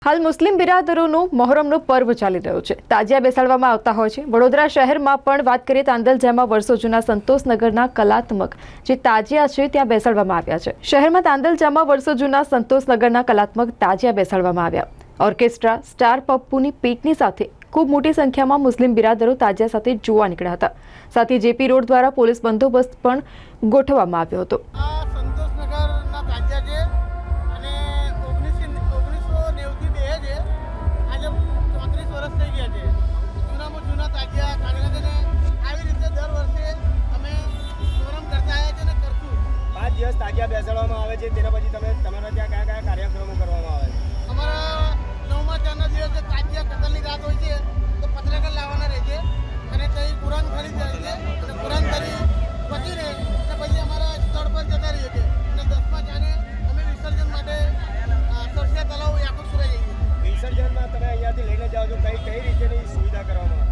હાલ મુસ્લિમ બિરાદરોનું મોહરમનું પર્વ ચાલી રહ્યું છે। તાજિયા બેસાડવામાં આવતા હોય છે। વડોદરા શહેરમાં પણ વાત કરીએ તો તાંદલજામાં વર્ષો જૂના સંતોષનગરના કલાત્મક જે તાજિયા છે ત્યાં બેસાડવામાં આવ્યા છે। શહેરમાં તાંદલજામાં વર્ષો જૂના સંતોષનગરના કલાત્મક તાજિયા બેસાડવામાં આવ્યા। ઓર્કેસ્ટ્રા સ્ટાર પપ્પુની પીટની સાથે ખૂબ મોટી સંખ્યામાં મુસ્લિમ બિરાદરો તાજિયા સાથે જોવા નીકળ્યા હતા। સાથે જેપી રોડ દ્વારા પોલીસ બંદોબસ્ત પણ ગોઠવવામાં આવ્યો હતો। તાજિયા બેસાડવામાં આવે છે। તેના પછી તમારા ત્યાં કયા કયા કાર્યક્રમો કરવામાં આવે છે? અમારા 9મા ચાંદના દિવસે તાજિયા કતલની રાત હોય છે, તો પત્રકાર લાવવાના રહે છે અને ત્યાં કુરાન ખરીદ જાય છે અને કુરાન ખરી પતીને પછી અમારા સ્થળ પર જતા રહીએ છીએ અને 10મા ચાંદે અમે વિસર્જન માટે સરસિયા તલાવ યાકુબપુરા જઈએ છીએ। વિસર્જનમાં તમે અહીંયાથી લઈને જાઓ છો, કઈ રીતેની સુવિધા કરવામાં આવે?